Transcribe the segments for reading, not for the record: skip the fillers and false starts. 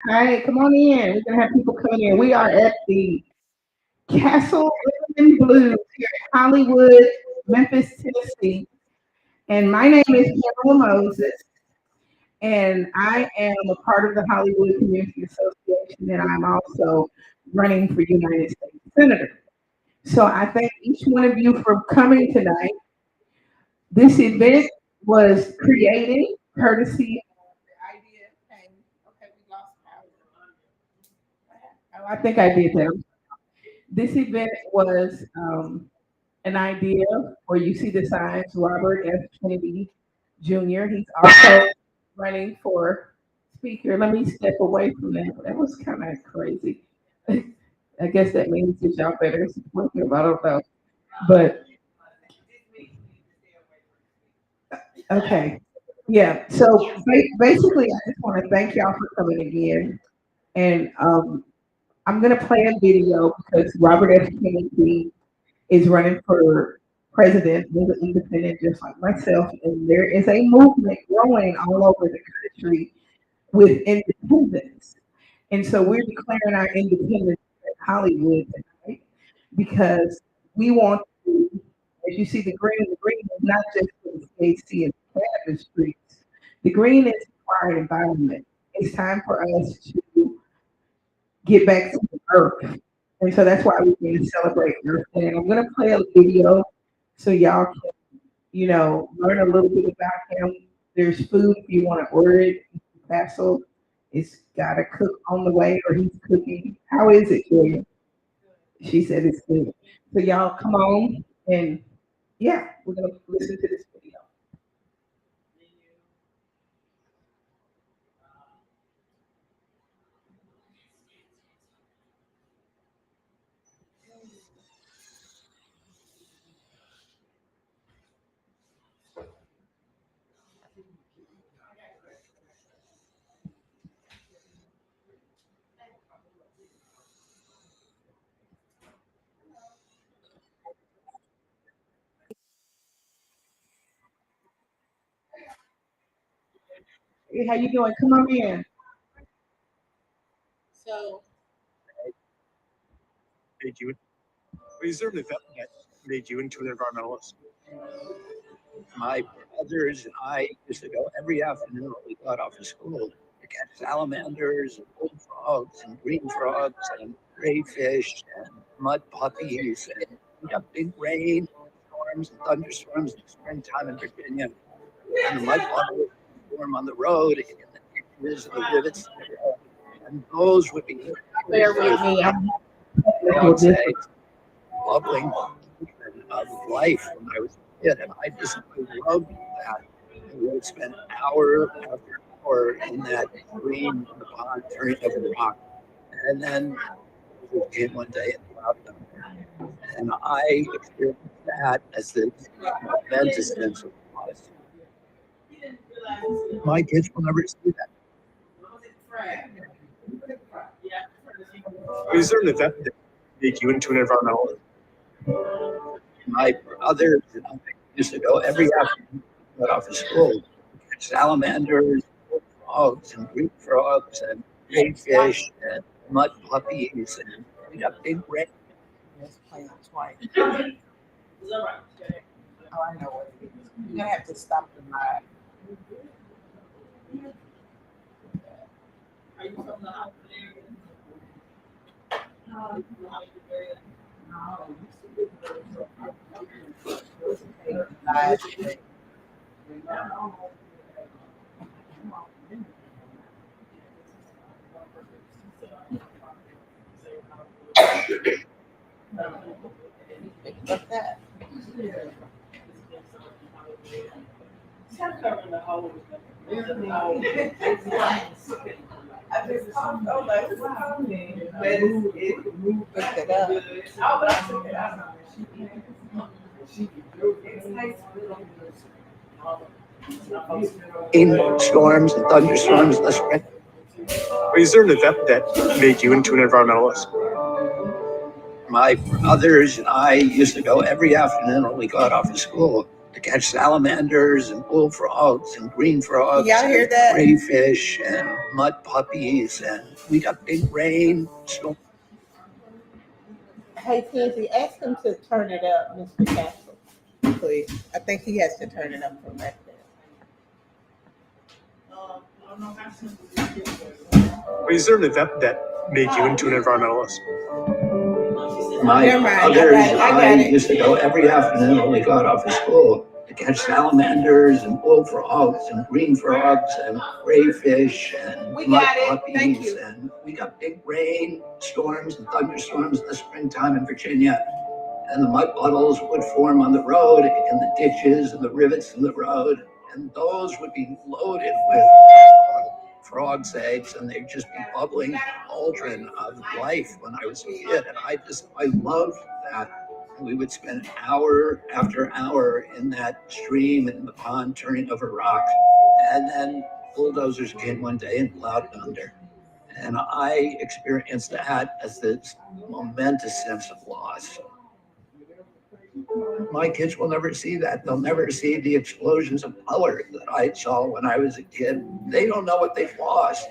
Hi, come on in. We're gonna have people coming in. We are at the Castle Rhythm and Blues here in Hollywood, Memphis, Tennessee. And my name is Pamela Moses, and I am a part of the Hollywood Community Association, and I'm also running for United States Senator. So I thank each one of you for coming tonight. This event was created courtesy of the idea came. Okay, we lost power. Oh, I think I did that. This event was an idea where you see the signs Robert F. Kennedy Jr. He's also running for speaker. Let me step away from that. That was kind of crazy. I guess that means that y'all better support him. I don't know. But okay. Yeah. So basically, I just want to thank y'all for coming again. And I'm going to play a video because Robert F. Kennedy is running for president as an independent, just like myself. And there is a movement growing all over the country with independence. And so we're declaring our independence in Hollywood tonight because we want to, as you see the green is not just for the THC and cannabis streets. The green is for our environment. It's time for us to get back to the earth. And so that's why we're going to celebrate Earth Day. And I'm going to play a video so y'all can, learn a little bit about him. There's food if you want to order it. Basil is got to cook on the way or he's cooking. How is it, Julia? She said it's good. So y'all come on and yeah, we're going to listen to this video. Hey, how you doing? Come on in. Made you? Is there an event that made you into an environmentalist? My brothers and I used to go every afternoon when we got off of school to catch salamanders and bullfrogs and green frogs and crayfish and mud puppies and we got big rain, storms and thunderstorms in the springtime in Virginia. And the mud puddles would form on the road and the pictures of the rivets. And those would be Bear with me. I'm I would say bubbling of life when I was a kid, and I loved that. And we would spend hour after hour in that green pond turning over the rock. And then we came one day and dropped them. And I experienced that as the momentous sense of loss. My kids will never see that. Is there an event that made you into an environmentalist? My brothers and I used to go every afternoon right off of school. Catch salamanders, frogs, and green frogs, and crayfish, and mud puppies, and we got big red. Let's play it twice. Oh, I know what it is. You're gonna have to stop the live. Live. Like that. Look it up. In storms and thunderstorms in the spring. Is there an event that made you into an environmentalist? My brothers and I used to go every afternoon when we got off of school to to catch salamanders and bullfrogs and green frogs. Y'all hear and that? crayfish and mud puppies, and we got big rain. So Hey, Kenzie, ask him to turn it up, Mr. Castle, please. I think he has to turn it up from back there. is there an event that made you into an environmentalist? My Never mind, brothers I and got I it. used to go every afternoon when we got off of school to catch salamanders and bullfrogs and green frogs and crayfish and We mud got it. Thank puppies. you. And we got big rain storms and thunderstorms in the springtime in Virginia. And the mud puddles would form on the road and the ditches and the rivets in the road. And those would be loaded with frogs' eggs, and they'd just be bubbling cauldron of life when I was a kid. And I loved that. And we would spend hour after hour in that stream in the pond turning over rocks. And then bulldozers came one day and plowed under. And I experienced that as this momentous sense of loss. My kids will never see that. They'll never see the explosions of color that I saw when I was a kid. They don't know what they've lost.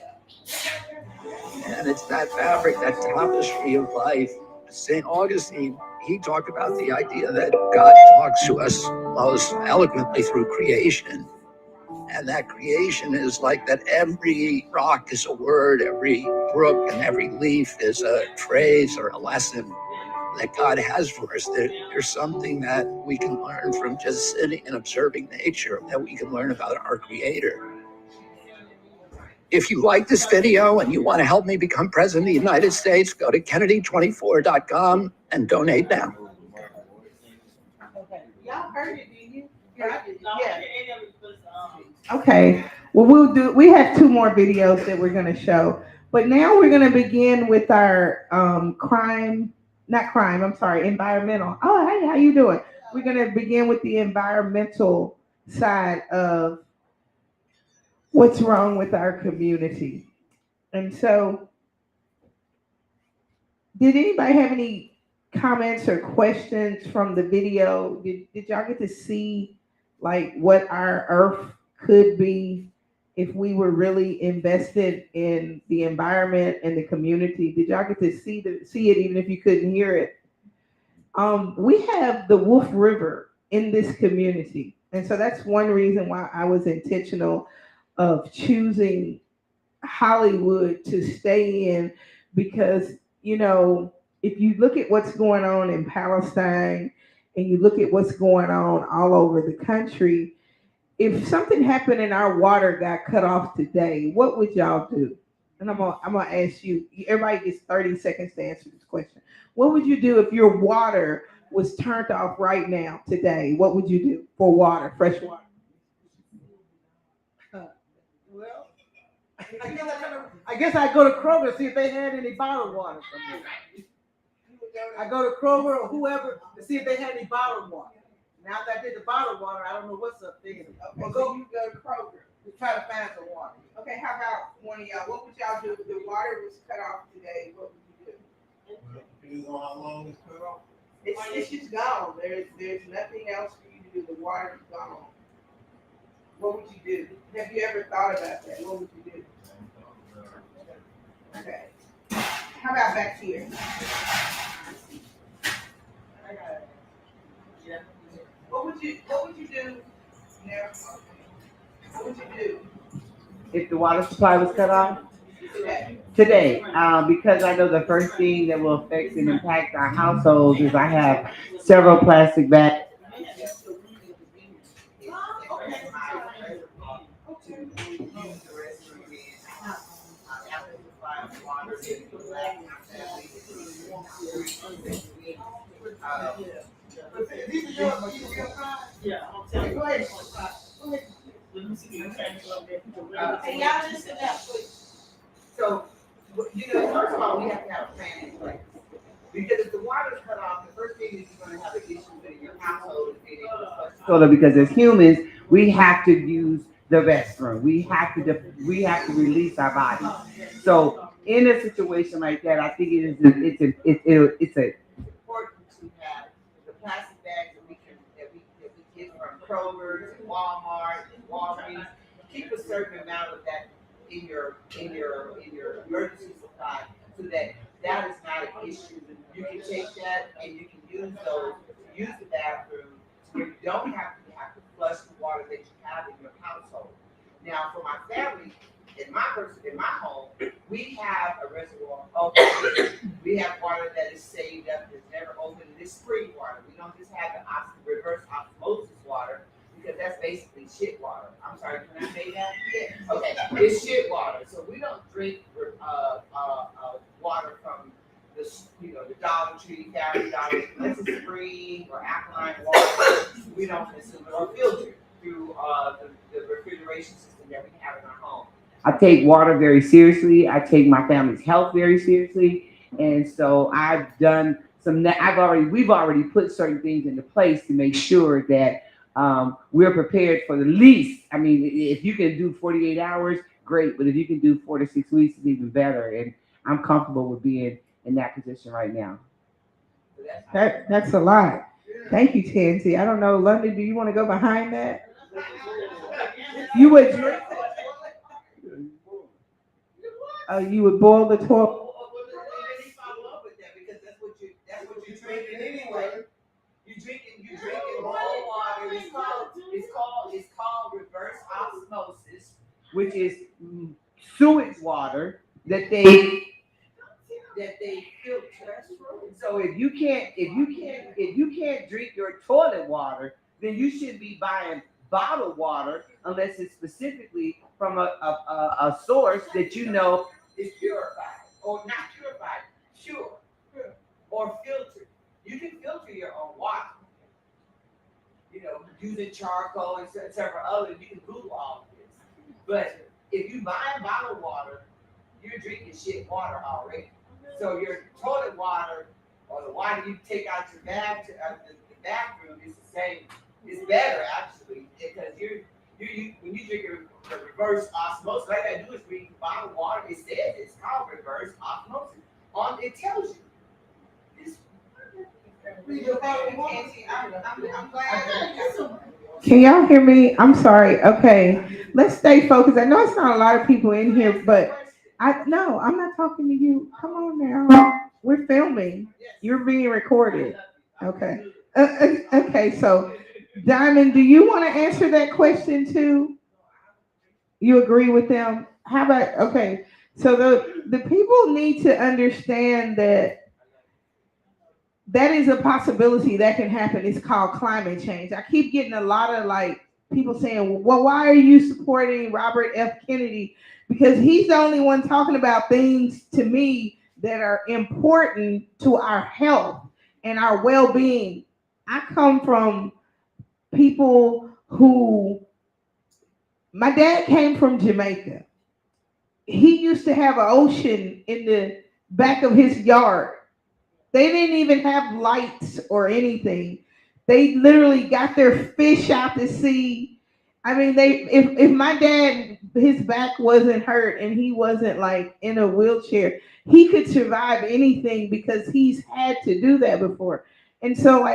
And it's that fabric, that tapestry of life. St. Augustine, he talked about the idea that God talks to us most eloquently through creation. And that creation is like that every rock is a word, every brook and every leaf is a phrase or a lesson that God has for us. There's something that we can learn from just sitting and observing nature, that we can learn about our Creator. If you like this video and you want to help me become president of the United States, go to Kennedy24.com and donate now. Okay. Y'all heard it, didn't you? Yeah. Okay. Well, we have two more videos that we're going to show, but now we're going to begin with our environmental. Oh, hey, how you doing? We're going to begin with the environmental side of what's wrong with our community. And so, did anybody have any comments or questions from the video? Did y'all get to see like what our earth could be if we were really invested in the environment and the community? Did y'all get to see it even if you couldn't hear it? We have the Wolf River in this community, and so that's one reason why I was intentional of choosing Hollywood to stay in, because if you look at what's going on in Palestine and you look at what's going on all over the country, if something happened and our water got cut off today, what would y'all do? And I'm gonna ask you. Everybody gets 30 seconds to answer this question. What would you do if your water was turned off right now today? What would you do for water, fresh water? Well, I guess I'd go to Kroger to see if they had any bottled water for me. I go to Kroger or whoever to see if they had any bottled water. Now that I did the bottled water, I don't know what's up there. Okay, so you go to Kroger to try to find some water. Okay, how about one of y'all? What would y'all do if the water was cut off today? What would you do? Depends on how long it's cut off. It's just gone. There's nothing else for you to do. The water is gone. What would you do? Have you ever thought about that? What would you do? Okay. How about back here? What would you do? Now, what would you do If the water supply was cut off today? today, because I know the first thing that will affect and impact our households is I have several plastic bags. Hey, y'all listen up, please. So, first of all, we have to have a plan in place. Because if the water's cut off, the first thing is you're gonna have an issue with your household is being able to flush. Because as humans, we have to use the restroom. We have to release our bodies. So in a situation like that, I think it's It's important to have the plastic bags that we get from Kroger's, Walmart, Walgreens, keep a certain amount of that in your emergency supply so that that is not an issue. You can take that and you can use those to use the bathroom where you don't have to flush the water that you have in your household. Now, for my family, in my home, we have a reservoir of water. We have water that is saved up, that's never opened. It's spring water. We don't just have the reverse osmosis water because that's basically shit water. I'm sorry, can I say that? Yeah. Okay, it's shit water. So we don't drink water from the Dollar Tree, Family Dollar, unless it's spring or alkaline water. We don't consume it or filter through the refrigeration system that we have in our home. I take water very seriously. I take my family's health very seriously, and so we've already put certain things into place to make sure that we're prepared for the least. I mean, if you can do 48 hours, great, but if you can do 4 to 6 weeks, it's even better. And I'm comfortable with being in that position right now. That's a lot. Thank you, Tansy. I don't know, London, do you want to go behind that? You would drink you would boil the toilet. Because that's what you're drinking anyway. You drinking boiled water. It's called reverse osmosis, Which is sewage water that they filter. So if you can't drink your toilet water, then you should be buying bottled water unless it's specifically from a source that you know is purified or not purified, pure or filtered. You can filter your own water. Using charcoal and several others, you can do all of this. But if you buy bottled water, you're drinking shit water already. So your toilet water or the water you take out your the bathroom is the same. It's better actually because when you drink a reverse osmosis, all I gotta do is read bottled water. It says it's called reverse osmosis. It tells you. It's, I'm glad. Can y'all hear me? I'm sorry. Okay, let's stay focused. I know it's not a lot of people in here, but no, I'm not talking to you. Come on now, we're filming. You're being recorded. Okay. Okay. So, Diamond, do you want to answer that question too? You agree with them? How about okay? So the people need to understand that is a possibility that can happen. It's called climate change. I keep getting a lot of people saying, well, why are you supporting Robert F. Kennedy? Because he's the only one talking about things to me that are important to our health and our well-being. I come from people who, my dad came from Jamaica. He used to have an ocean in the back of his yard. They didn't even have lights or anything. They literally got their fish out to sea. I mean, if my dad, his back wasn't hurt and he wasn't in a wheelchair, he could survive anything because he's had to do that before. And so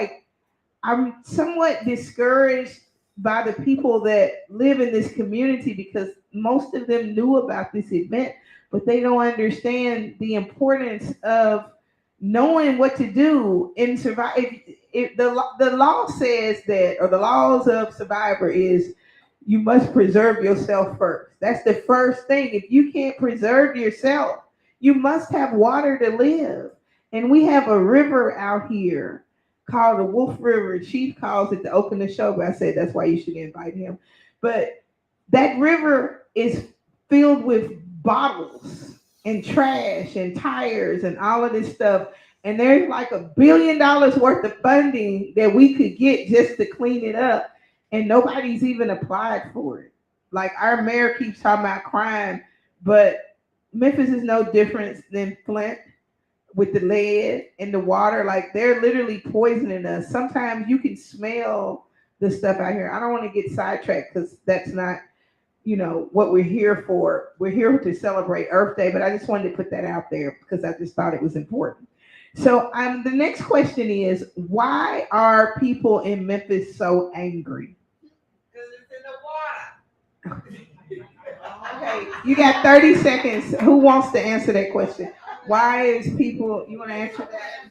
I'm somewhat discouraged by the people that live in this community because most of them knew about this event, but they don't understand the importance of knowing what to do and survive. If the law says that, or the laws of survivor is, you must preserve yourself first. That's the first thing. If you can't preserve yourself, you must have water to live. And we have a river out here called the Wolf River. Chief calls it to open the show, but I said that's why you should invite him. But that river is filled with bottles and trash and tires and all of this stuff. And there's $1 billion worth of funding that we could get just to clean it up. And nobody's even applied for it. Our mayor keeps talking about crime, but Memphis is no different than Flint with the lead and the water. They're literally poisoning us. Sometimes you can smell the stuff out here. I don't want to get sidetracked because that's not what we're here for. We're here to celebrate Earth Day, but I just wanted to put that out there because I just thought it was important. So the next question is, why are people in Memphis so angry? Okay, you got 30 seconds. Who wants to answer that question? Why is people, you want to answer that?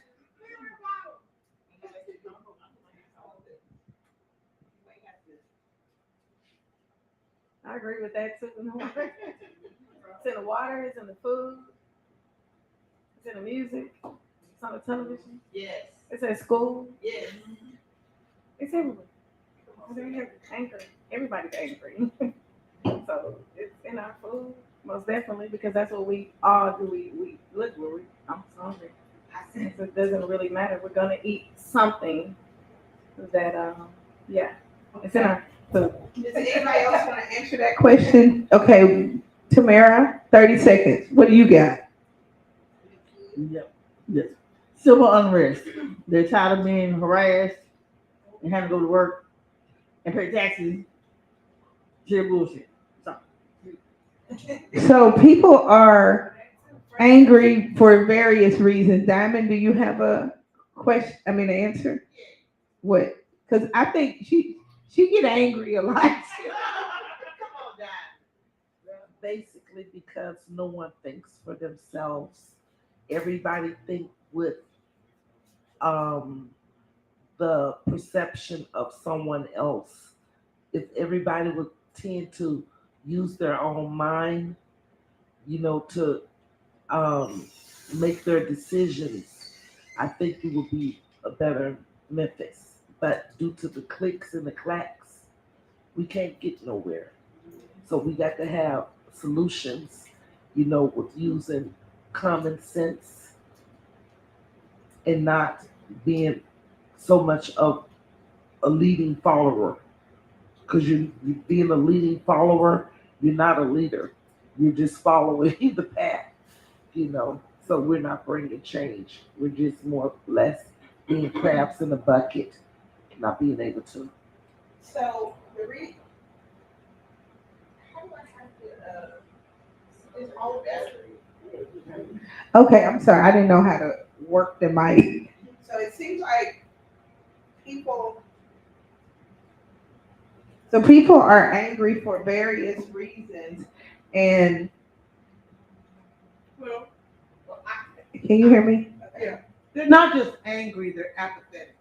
I agree with that too. It's in the water, it's in the food, it's in the music, it's on the television, Yes, it's at school, yes. it's everywhere. They're angry. Everybody's angry. So it's in our food, most definitely, because that's what we all do. We look, I'm hungry. So it doesn't really matter. We're gonna eat something that yeah, it's in our food. Does anybody else want to answer that question? Okay, Tamara, 30 seconds. What do you got? Yep. Yes. Civil unrest. They're tired of being harassed and having to go to work and pay taxes. Sheer bullshit. So, So people are angry for various reasons. Diamond, do you have a question? I mean, an answer? What? Because I think she get angry a lot. Come on, Don. Basically because no one thinks for themselves. Everybody think with um, the perception of someone else. If everybody would tend to use their own mind, to um, make their decisions, I think it would be a better Memphis. But due to the clicks and the clacks, we can't get nowhere. So we got to have solutions, with using common sense and not being so much of a leading follower. Because you being a leading follower, you're not a leader. You're just following the path, So we're not bringing change. We're just more or less being crabs in a bucket, not being able to. So, the re, how do I have to, it's all better. Okay, I'm sorry. I didn't know how to work the mic. So it seems like people, So people are angry for various reasons. And well, can you hear me? yeah. They're not just angry, they're apathetic.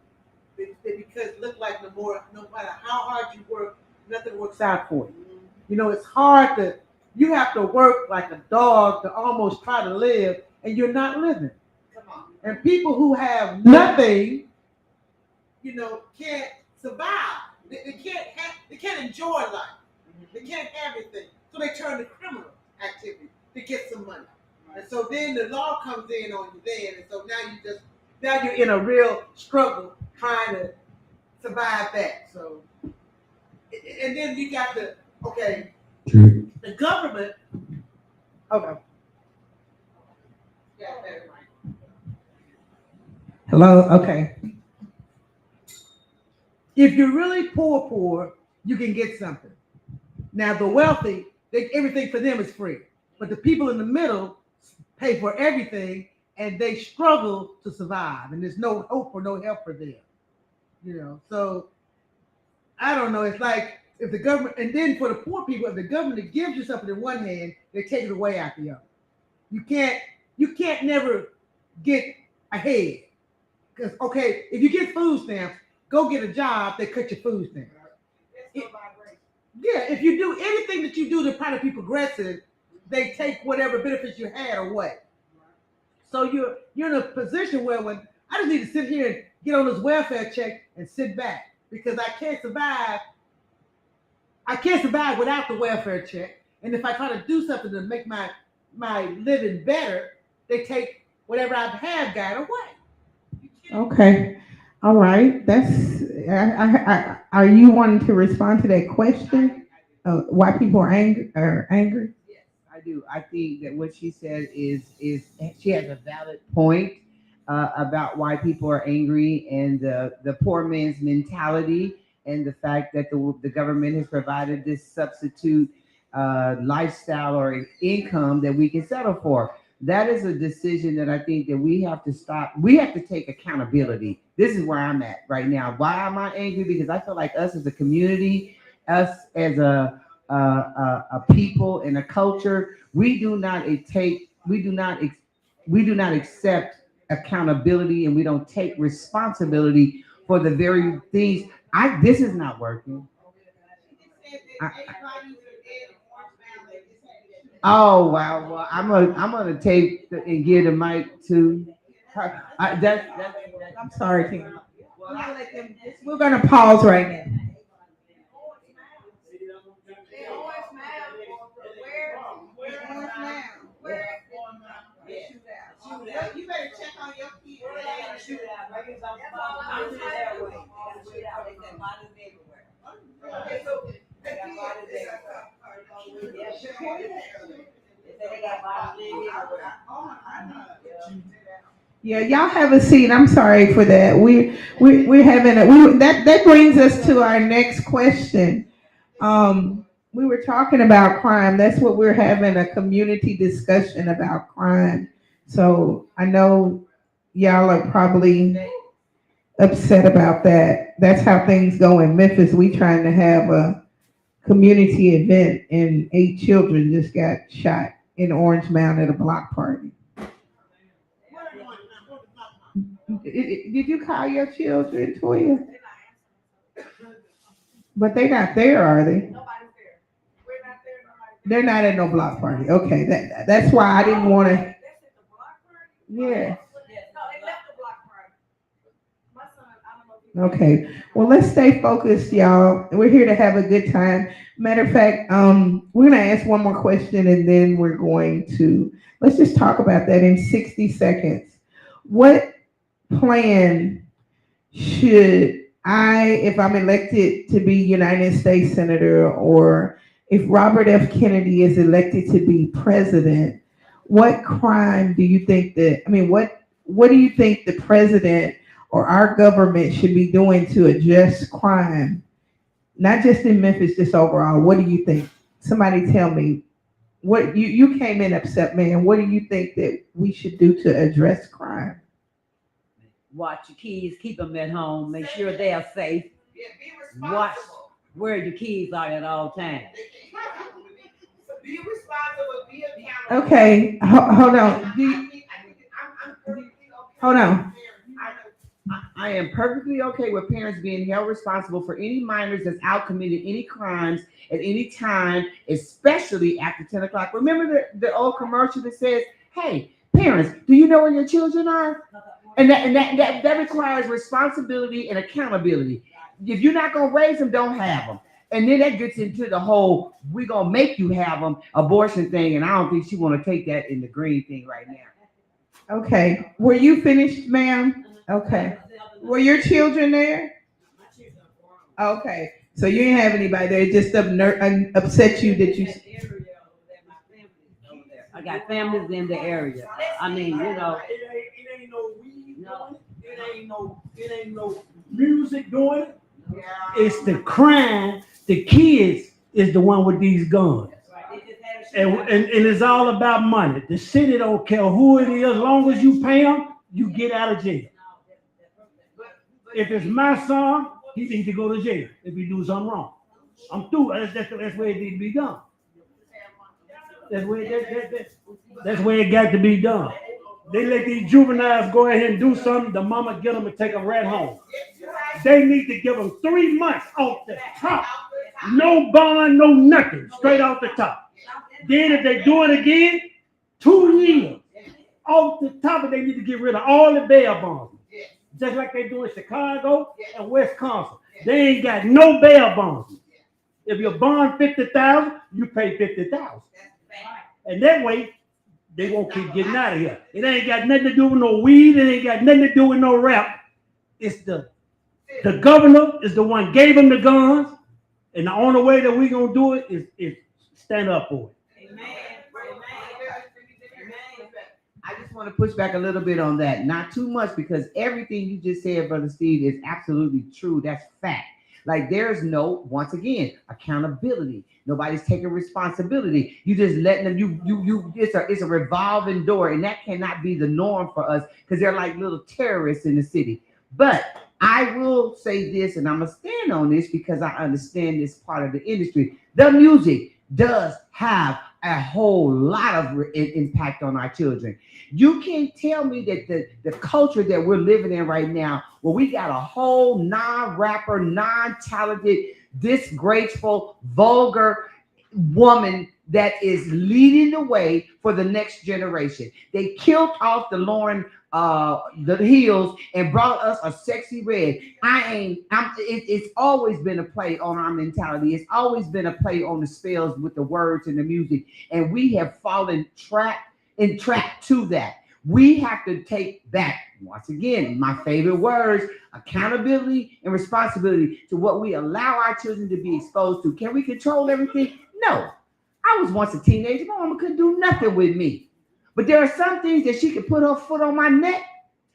Because it look like no matter how hard you work, nothing works out for you. It's hard you have to work like a dog to almost try to live, and you're not living. come on. And people who have nothing, can't survive. They can't enjoy life. They can't have anything. So they turn to criminal activity to get some money. And so then the law comes in on you then, and so now you're in a real struggle trying to survive that. So and then you got the government. Okay. Yeah, better, right? Hello? Okay. If you're really poor, you can get something. Now the wealthy, everything for them is free, but the people in the middle pay for everything, and they struggle to survive, and there's no hope or no help for them. So I don't know. It's like if the government, and then for the poor people, if the government gives you something in one hand, they take it away out the other. You can't never get ahead. Because if you get food stamps, go get a job. They cut your food stamps. Yeah, if you do anything that you do to try to be progressive, they take whatever benefits you had away. So you're in a position where when I just need to sit here and get on this welfare check and sit back because I can't survive. I can't survive without the welfare check. And if I try to do something to make my living better, they take whatever I have got away. Okay. All right. Are you wanting to respond to that question? Why people are angry? Yes, I do. I think that what she said is she has a valid point about why people are angry and the poor man's mentality and the fact that the government has provided this substitute lifestyle or income that we can settle for. That is a decision that I think that we have to stop. We have to take accountability. This is where I'm at right now. Why am I angry? Because I feel like us as a community, us as a people and a culture, we do not accept accountability, and we don't take responsibility for the very things. This is not working. Oh wow! Well, I'm gonna take and give the mic to her. I'm sorry, Tina. We're gonna pause right now. You better check on your kids. Yeah, y'all have a seat. I'm sorry for that. We're having that brings us to our next question. We were talking about crime. That's what we're having, a community discussion about crime. So I know y'all are probably upset about that. That's how things go in Memphis. We trying to have a community event, and 8 children just got shot in Orange Mound at a block party. Did you call your children, Toya? But they not there, are they? They're not at no block party. Okay, that's why I didn't want to. Yeah. Okay. Well, let's stay focused, y'all. We're here to have a good time. Matter of fact, we're gonna ask one more question, and then we're going to let's just talk about that in 60 seconds. What plan should if I'm elected to be United States Senator, or if Robert F. Kennedy is elected to be president, what crime do you think what do you think the president or our government should be doing to address crime? Not just in Memphis, just overall. What do you think? Somebody tell me. What you came in upset, man. What do you think that we should do to address crime? Watch your kids, keep them at home, make sure they are safe. Watch where your kids are at all times. Be responsible, be accountable. Okay, hold on. Hold on. I am perfectly okay with parents being held responsible for any minors that's out committing any crimes at any time, especially after 10 o'clock. Remember the old commercial that says, hey, parents, do you know where your children are? And that requires responsibility and accountability. If you're not going to raise them, don't have them. And then that gets into the whole, we're going to make you have them abortion thing. And I don't think she want to take that in the green thing right now. Okay. Were you finished, ma'am? Okay. Were your children there? Okay. So you didn't have anybody there. It just upset you that you. I got families in the area. I mean, It ain't no weed doing it. It ain't no music doing it. It's the crime. The kids is the one with these guns. And it's all about money. The city don't care who it is. As long as you pay them, you get out of jail. If it's my son, he needs to go to jail if he do something wrong. I'm through. That's where it needs to be done. That's where it got to be done. They let these juveniles go ahead and do something. The mama get them and take them right home. They need to give them 3 months off the top. No bond, no nothing. Straight off the top. Then if they do it again, 2 years off the top, and they need to get rid of all the bail bonds. Just like they do in Chicago and Wisconsin. They ain't got no bail bonds. If your bond $50,000, you pay $50,000. And that way, they won't keep getting out of here. It ain't got nothing to do with no weed. It ain't got nothing to do with no rap. It's the governor is the one gave them the guns. And the only way that we going to do it is stand up for it. Amen. I just want to push back a little bit on that. Not too much, because everything you just said, Brother Steve, is absolutely true. That's fact. Like, there's no, once again, accountability. Nobody's taking responsibility. You just letting them, it's a revolving door, and that cannot be the norm for us, because they're like little terrorists in the city. But I will say this, and I'm gonna stand on this because I understand this part of the industry. The music does have a whole lot of impact on our children. You can't tell me that the culture that we're living in right now, where we got a whole non-rapper, non-talented, disgraceful, vulgar woman that is leading the way for the next generation. They killed off the Lauren the Hills and brought us a sexy red. It's always been a play on our mentality. It's always been a play on the spells with the words and the music. And we have fallen trapped to that. We have to take back, once again, my favorite words, accountability and responsibility to what we allow our children to be exposed to. Can we control everything? No. I was once a teenager. My mama couldn't do nothing with me. But there are some things that she could put her foot on my neck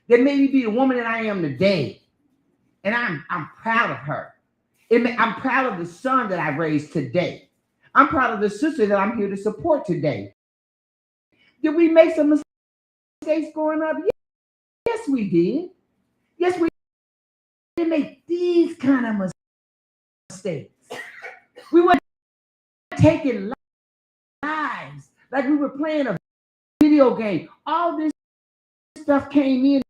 that made me be the woman that I am today. And I'm proud of her. I'm proud of the son that I raised today. I'm proud of the sister that I'm here to support today. Did we make some mistakes growing up? Yes, we did. Yes, we didn't make these kind of mistakes. We weren't taking lives like we were playing a video game. All this stuff came in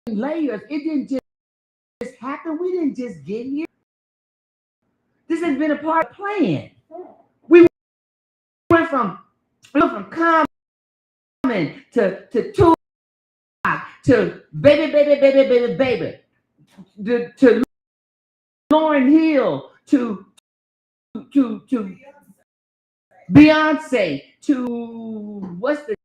layers. It didn't just happen. We didn't just get here. This has been a part of the plan. We went from Common to Tupac to baby to Lauryn Hill to Beyonce to what's the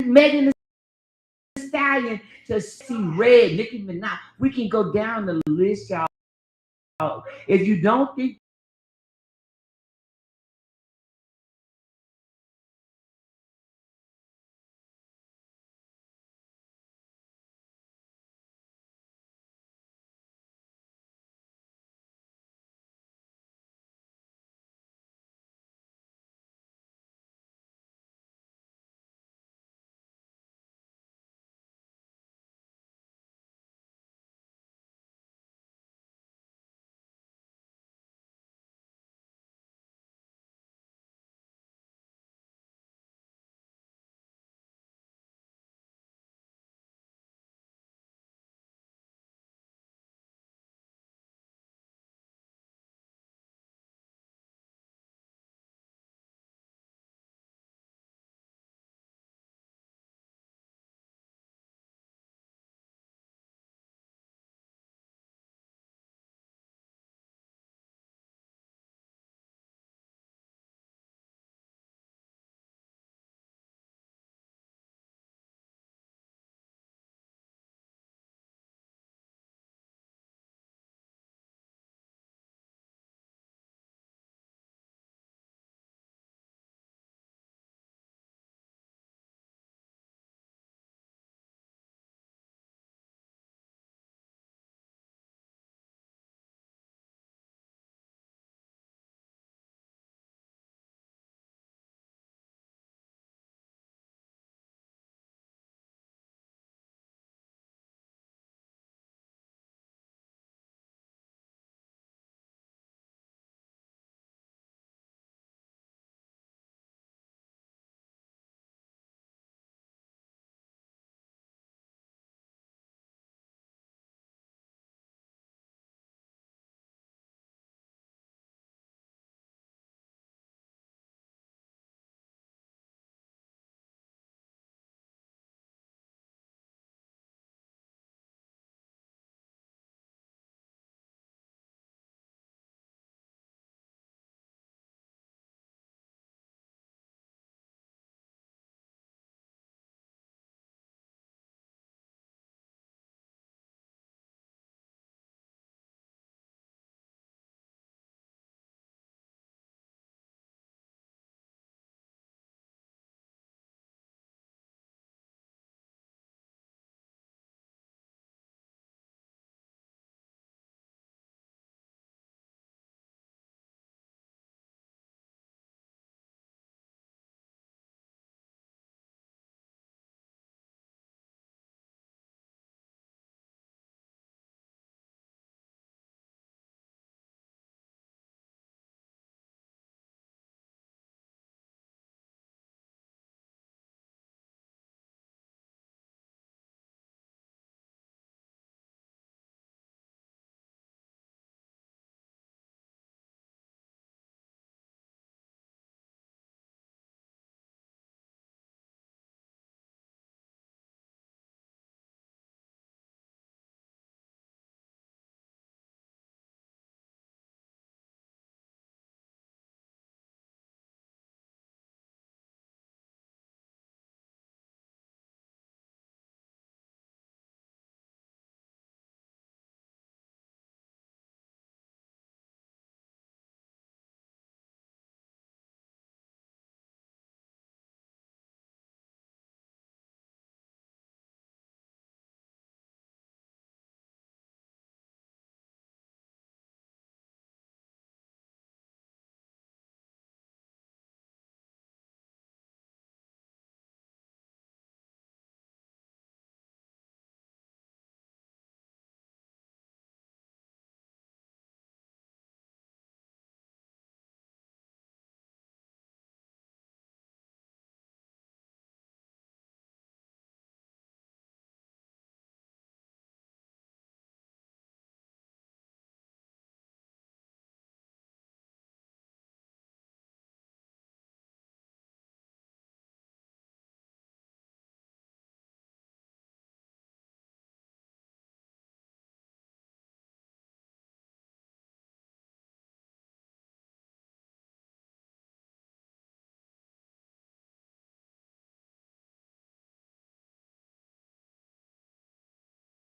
Megan Thee Stallion to see Red, Nicki Minaj. We can go down the list, y'all. If you don't think